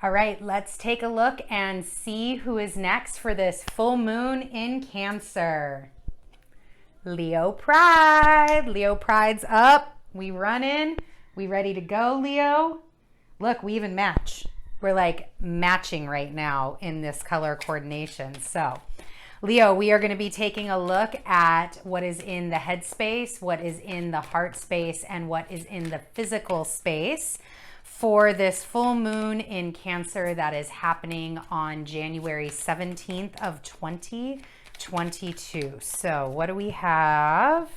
All right, let's take a look and see who is next for this full moon in Cancer. Leo Pride. Leo Pride's up. We running. We ready to go, Leo? Look, we even match. We're like matching right now in this color coordination. So, Leo, we are going to be taking a look at what is in the head space, what is in the heart space, and what is in the physical space for this full moon in Cancer that is happening on January 17th of 2022. So what do we have?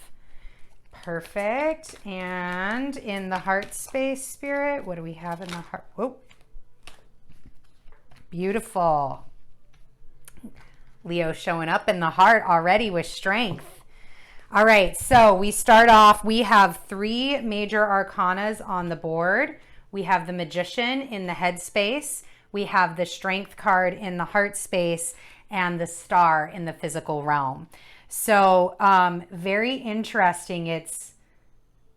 Perfect. And in the heart space, Spirit, what do we have in the heart? Whoa. Beautiful. Leo showing up in the heart already with strength. All right, so we start off, we have 3 major arcanas on the board. We have the Magician in the head space, we have the Strength card in the heart space, and the Star in the physical realm. So very interesting. It's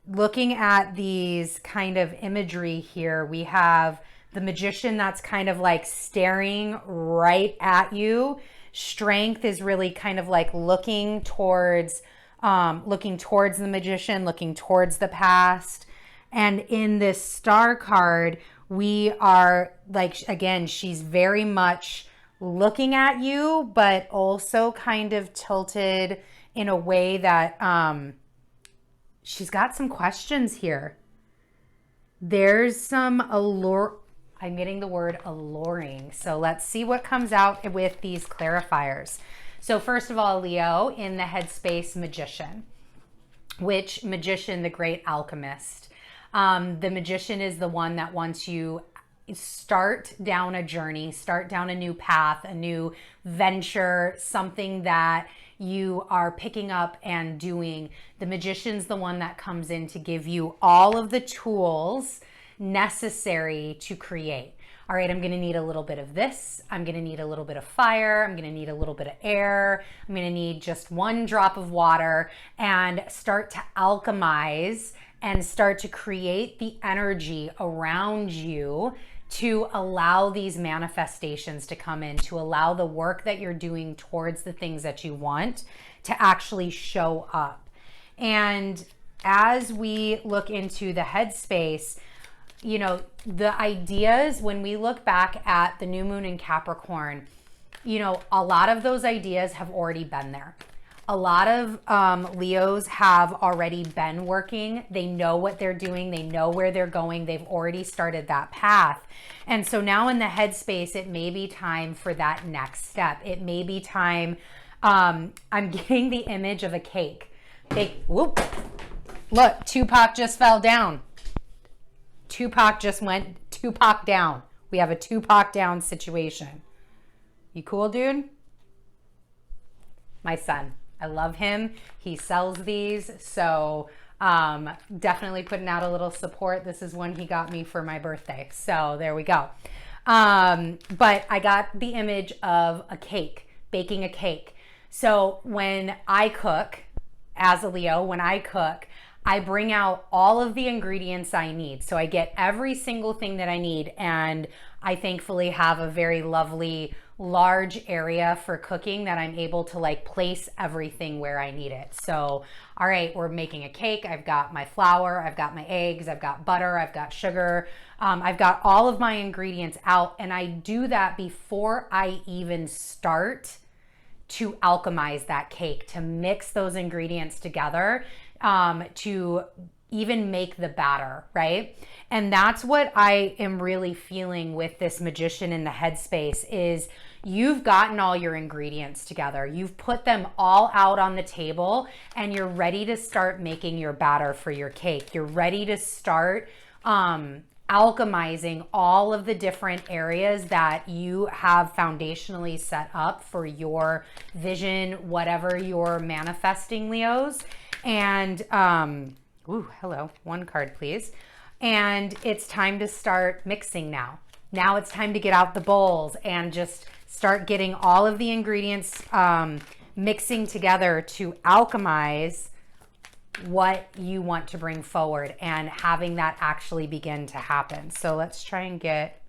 looking at these kind of imagery here. We have the Magician that's kind of like staring right at you. Strength is really kind of like looking towards the Magician, looking towards the past. And in this Star card, we are like, again, she's very much looking at you, but also kind of tilted in a way that she's got some questions here. There's some allure. I'm getting the word alluring. So let's see what comes out with these clarifiers. So first of all, Leo, in the headspace, Magician. Which Magician? The great alchemist. The Magician is the one that wants you start down a journey, start down a new path, a new venture, something that you are picking up and doing. The Magician's the one that comes in to give you all of the tools necessary to create. All right, I'm going to need a little bit of this. I'm going to need a little bit of fire. I'm going to need a little bit of air. I'm going to need just 1 drop of water, and start to alchemize and start to create the energy around you to allow these manifestations to come in, to allow the work that you're doing towards the things that you want to actually show up. And as we look into the headspace, you know, the ideas, when we look back at the new moon in Capricorn, you know, a lot of those ideas have already been there. A lot of Leos have already been working. They know what they're doing. They know where they're going. They've already started that path. And so now in the headspace, it may be time for that next step. It may be time. I'm getting the image of a cake. Whoop. Look, Tupac just fell down. Tupac just went Tupac down. We have a Tupac down situation. You cool, dude? My son. I love him. He sells these. So definitely putting out a little support. This is one he got me for my birthday. So there we go. But I got the image of a cake, baking a cake. So when I cook, as a Leo, when I cook, I bring out all of the ingredients I need. So I get every single thing that I need. And I thankfully have a very lovely large area for cooking that I'm able to like place everything where I need it. So, all right, we're making a cake. I've got my flour, I've got my eggs, I've got butter, I've got sugar. I've got all of my ingredients out, and I do that before I even start to alchemize that cake, to mix those ingredients together, to even make the batter, right? And that's what I am really feeling with this Magician in the headspace is you've gotten all your ingredients together. You've put them all out on the table, and you're ready to start making your batter for your cake. You're ready to start alchemizing all of the different areas that you have foundationally set up for your vision, whatever you're manifesting, Leos. And ooh, hello, 1 card, please. And it's time to start mixing now. Now it's time to get out the bowls and just start getting all of the ingredients mixing together to alchemize what you want to bring forward and having that actually begin to happen. So let's try and get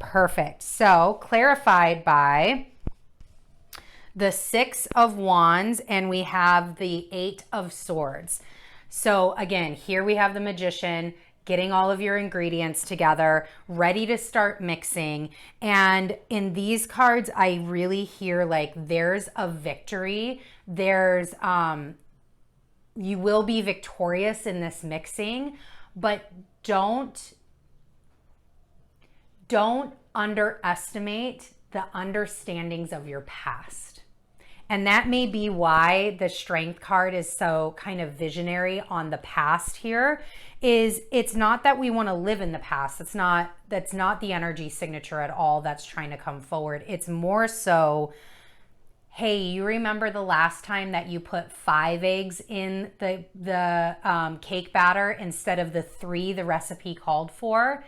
Perfect. So clarified by the 6 of Wands, and we have the 8 of Swords. So again, here we have the Magician getting all of your ingredients together, ready to start mixing. And in these cards, I really hear like there's a victory. There's, you will be victorious in this mixing, but don't underestimate the understandings of your past. And that may be why the Strength card is so kind of visionary on the past here. Is it's not that we want to live in the past. That's not the energy signature at all that's trying to come forward. It's more so, hey, you remember the last time that you put 5 eggs in the cake batter instead of the 3 the recipe called for?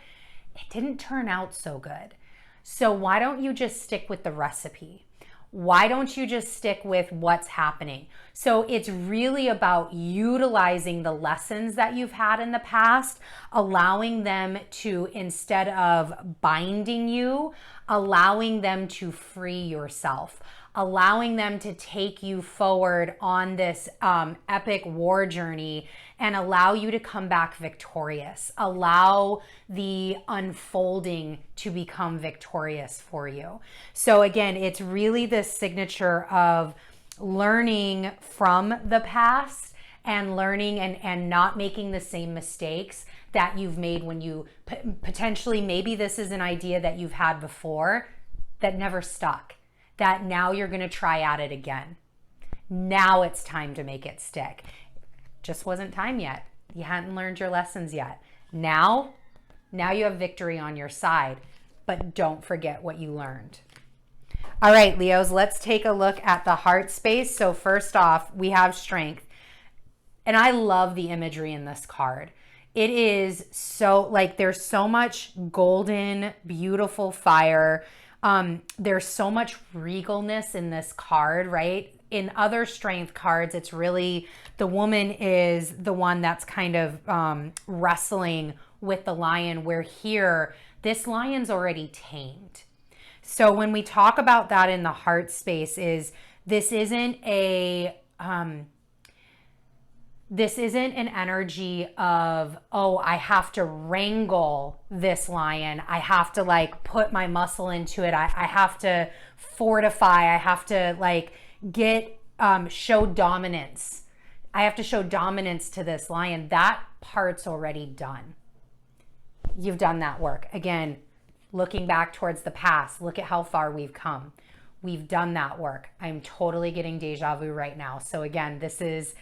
It didn't turn out so good. So why don't you just stick with the recipe? Why don't you just stick with what's happening? So it's really about utilizing the lessons that you've had in the past, allowing them to, instead of binding you, allowing them to free yourself, allowing them to take you forward on this epic war journey and allow you to come back victorious. Allow the unfolding to become victorious for you. So again, it's really this signature of learning from the past and learning and not making the same mistakes that you've made when you potentially, maybe this is an idea that you've had before that never stuck, that now you're going to try at it again. Now it's time to make it stick. Just wasn't time yet. You hadn't learned your lessons yet. Now you have victory on your side, but don't forget what you learned. All right, Leos, let's take a look at the heart space. So first off, we have Strength. And I love the imagery in this card. It is so, like, there's so much golden, beautiful fire. There's so much regalness in this card, right? In other Strength cards, it's really the woman is the one that's kind of wrestling with the lion, where here, this lion's already tamed. So when we talk about that in the heart space, this isn't an energy of, oh, I have to wrangle this lion. I have to like put my muscle into it. I have to fortify. I have to like show dominance. I have to show dominance to this lion. That part's already done. You've done that work. Again, looking back towards the past, look at how far we've come. We've done that work. I'm totally getting deja vu right now. So again, this is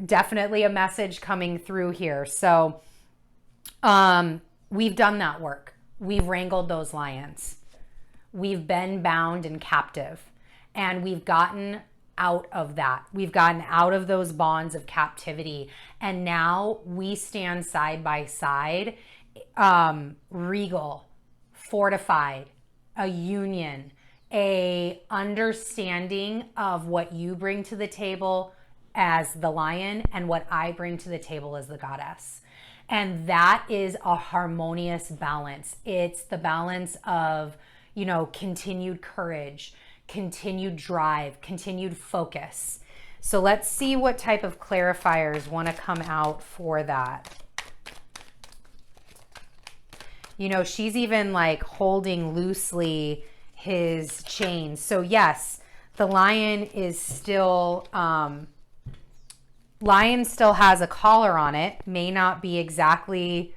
definitely a message coming through here. So we've done that work. We've wrangled those lions. We've been bound and captive, and we've gotten out of that. We've gotten out of those bonds of captivity, and now we stand side by side, regal, fortified, a union, a understanding of what you bring to the table as the lion and what I bring to the table as the goddess. And that is a harmonious balance. It's the balance of, continued courage, continued drive, continued focus. So let's see what type of clarifiers want to come out for that. She's even like holding loosely his chain. So yes, the lion is still, lion still has a collar on it. May not be exactly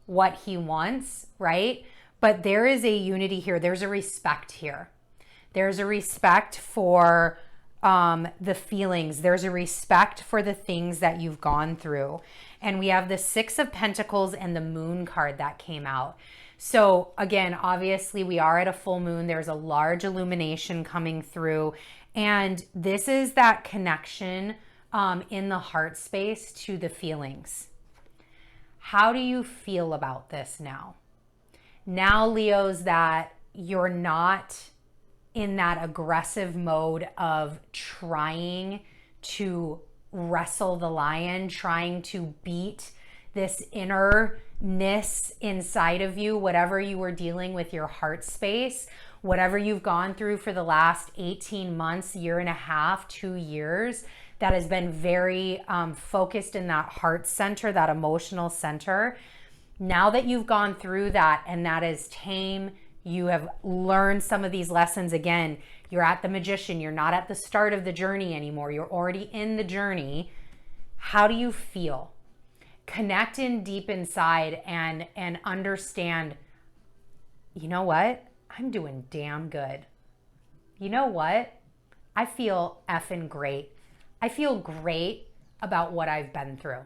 what he wants, right? But there is a unity here. There's a respect here. There's a respect for the feelings. There's a respect for the things that you've gone through. And we have the 6 of Pentacles and the Moon card that came out. So again, obviously we are at a full moon. There's a large illumination coming through. And this is that connection in the heart space to the feelings. How do you feel about this now? Now, Leos, that you're not in that aggressive mode of trying to wrestle the lion, trying to beat this inner inside of you, whatever you were dealing with your heart space, whatever you've gone through for the last 18 months, year and a half, 2 years, that has been very focused in that heart center, that emotional center. Now that you've gone through that and that is tame, you have learned some of these lessons. Again, you're at the Magician. You're not at the start of the journey anymore. You're already in the journey. How do you feel? Connect in deep inside and understand, you know what? I'm doing damn good. You know what? I feel effing great. I feel great about what I've been through.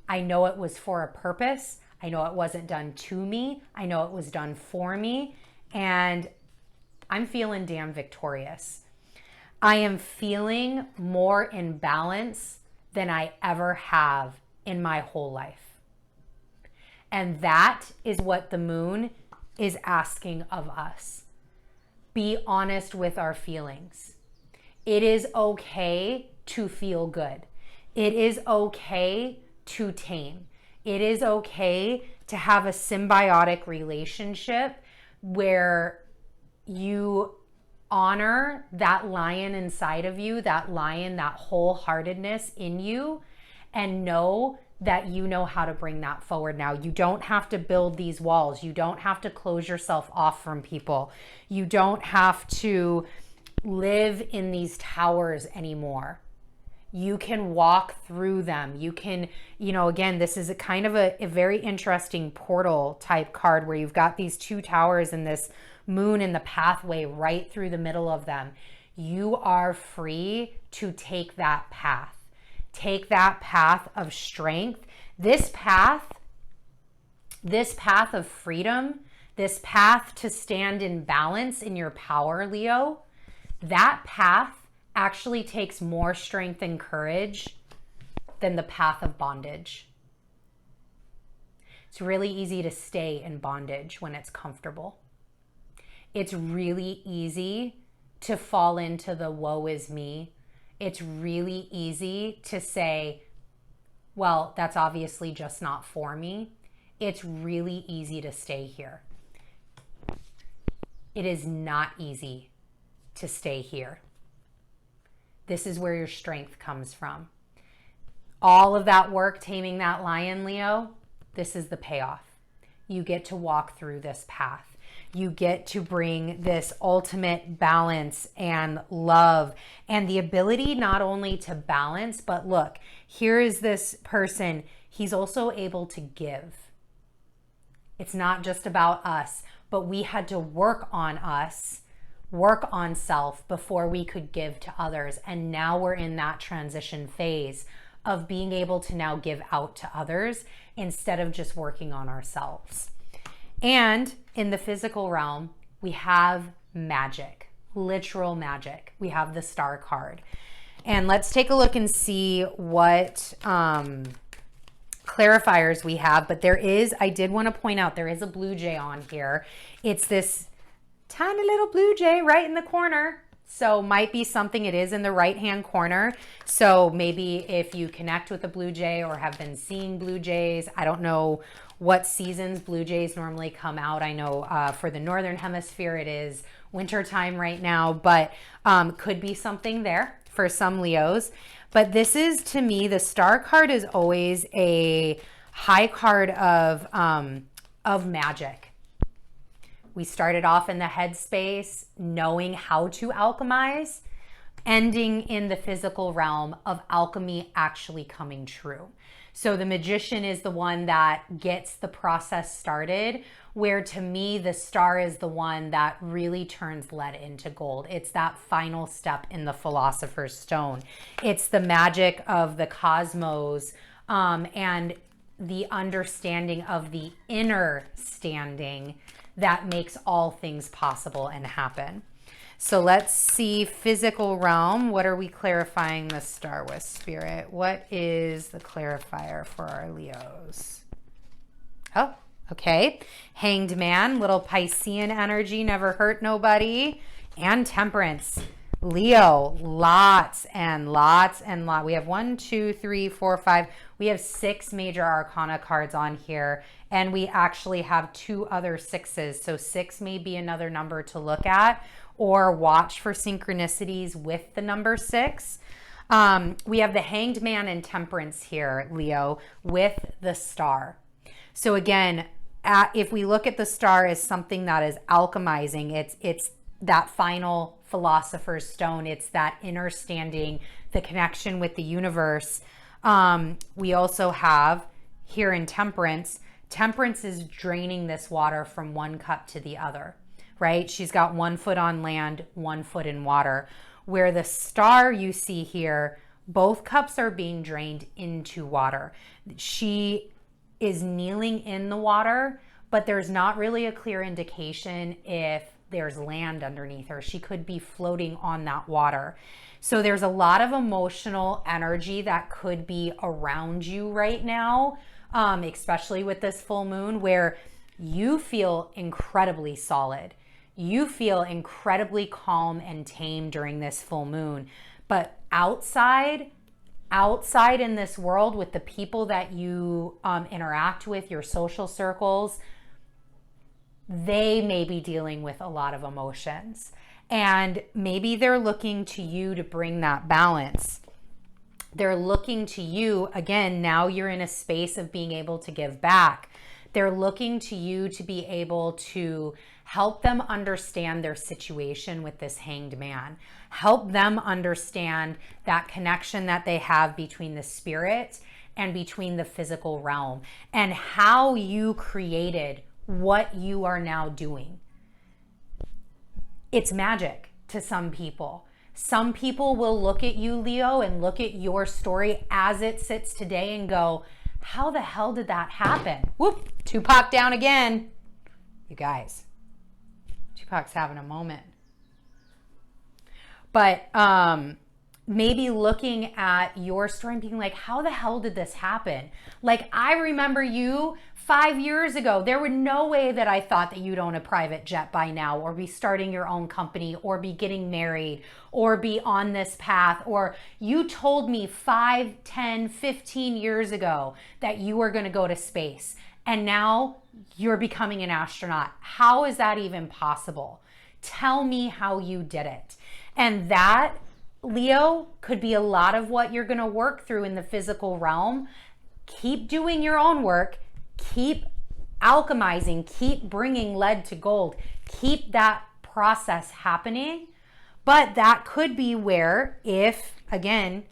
I know it was for a purpose. I know it wasn't done to me. I know it was done for me. And I'm feeling damn victorious. I am feeling more in balance than I ever have in my whole life. And that is what the moon is asking of us. Be honest with our feelings. It is okay to feel good. It is okay to tame. It is okay to have a symbiotic relationship where you honor that lion inside of you, that lion, that wholeheartedness in you, and know that you know how to bring that forward now. You don't have to build these walls. You don't have to close yourself off from people. You don't have to live in these towers anymore. You can walk through them. You can, again, this is a kind of a very interesting portal type card where you've got these two towers and this moon in the pathway right through the middle of them. You are free to take that path. Take that path of strength. This path of freedom, this path to stand in balance in your power, Leo, that path actually takes more strength and courage than the path of bondage. It's really easy to stay in bondage when it's comfortable. It's really easy to fall into the woe is me. It's really easy to say, well, that's obviously just not for me. It's really easy to stay here. It is not easy to stay here. This is where your strength comes from. All of that work taming that lion, Leo, this is the payoff. You get to walk through this path. You get to bring this ultimate balance and love and the ability not only to balance, but look, here is this person. He's also able to give. It's not just about us, but we had to work on us, work on self before we could give to others. And now we're in that transition phase of being able to now give out to others instead of just working on ourselves. And in the physical realm, we have magic, literal magic. We have the star card. And let's take a look and see what clarifiers we have. But I did want to point out, there is a blue jay on here. It's this tiny little blue jay right in the corner. So might be something, it is in the right-hand corner. So maybe if you connect with a blue jay or have been seeing blue jays, I don't know what seasons blue jays normally come out. I know for the Northern Hemisphere, it is winter time right now, but could be something there for some Leos. But this is, to me, the star card is always a high card of magic. We started off in the headspace, knowing how to alchemize, ending in the physical realm of alchemy actually coming true. So the magician is the one that gets the process started, where to me, the star is the one that really turns lead into gold. It's that final step in the philosopher's stone. It's the magic of the cosmos and the understanding of the inner standing that makes all things possible and happen. So let's see, physical realm. What are we clarifying the star with, Spirit? What is the clarifier for our Leos? Oh, okay. Hanged Man, little Piscean energy, never hurt nobody. And Temperance. Leo, lots and lots and lots. We have 1, 2, 3, 4, 5. We have 6 major arcana cards on here, and we actually have 2 other 6s. So 6 may be another number to look at or watch for synchronicities with the number 6. We have the Hanged Man and Temperance here, Leo, with the Star. So again, if we look at the Star as something that is alchemizing, it's that final philosopher's stone. It's that understanding, the connection with the universe. We also have here in Temperance, Temperance is draining this water from one cup to the other, right? She's got 1 foot on land, 1 foot in water. Where the Star you see here, both cups are being drained into water. She is kneeling in the water, but there's not really a clear indication if there's land underneath her. She could be floating on that water. So there's a lot of emotional energy that could be around you right now, especially with this full moon, where you feel incredibly solid. You feel incredibly calm and tame during this full moon. But outside in this world with the people that you interact with, your social circles, they may be dealing with a lot of emotions. And maybe they're looking to you to bring that balance. They're looking to you, again, now you're in a space of being able to give back. They're looking to you to be able to help them understand their situation with this Hanged Man. Help them understand that connection that they have between the spirit and between the physical realm, and how you created what you are now doing. It's magic to some people. Some people will look at you, Leo, and look at your story as it sits today and go, how the hell did that happen? Whoop, Tupac down again. You guys, Tupac's having a moment. But maybe looking at your story and being like, how the hell did this happen? Like, I remember you 5 years ago. There were no way that I thought that you'd own a private jet by now, or be starting your own company, or be getting married, or be on this path. Or you told me 5, 10, 15 years ago that you were going to go to space, and now you're becoming an astronaut. How is that even possible? Tell me how you did it. And that, Leo, could be a lot of what you're going to work through in the physical realm. Keep doing your own work. Keep alchemizing. Keep bringing lead to gold. Keep that process happening. But that could be where, if, again,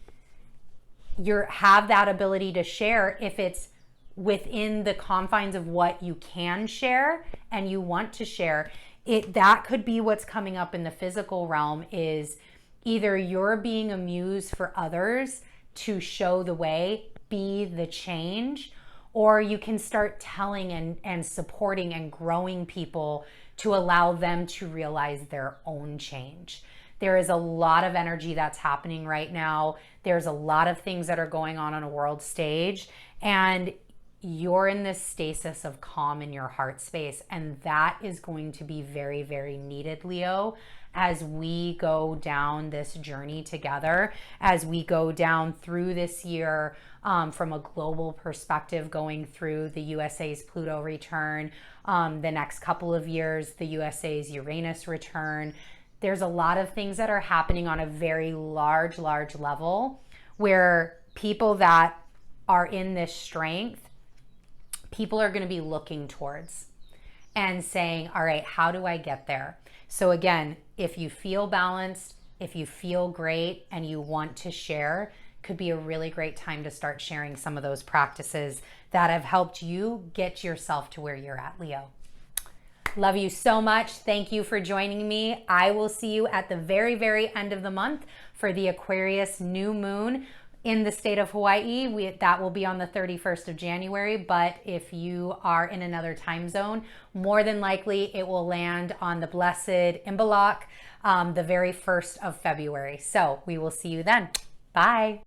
you have that ability to share, if it's within the confines of what you can share and you want to share, that could be what's coming up in the physical realm, is either you're being a muse for others to show the way, be the change, or you can start telling and supporting and growing people to allow them to realize their own change. There is a lot of energy that's happening right now. There's a lot of things that are going on a world stage, and you're in this stasis of calm in your heart space. And that is going to be very, very needed, Leo, as we go down this journey together, as we go down through this year, from a global perspective, going through the USA's Pluto return, the next couple of years, the USA's Uranus return. There's a lot of things that are happening on a very large level, where people that are in this strength, people are going to be looking towards and saying, all right, how do I get there? So again, if you feel balanced, if you feel great and you want to share, could be a really great time to start sharing some of those practices that have helped you get yourself to where you're at, Leo. Love you so much. Thank you for joining me. I will see you at the very, very end of the month for the Aquarius new moon in the state of Hawaii. That will be on the 31st of January, but if you are in another time zone, more than likely it will land on the blessed Imbolc, the very 1st of February. So we will see you then. Bye.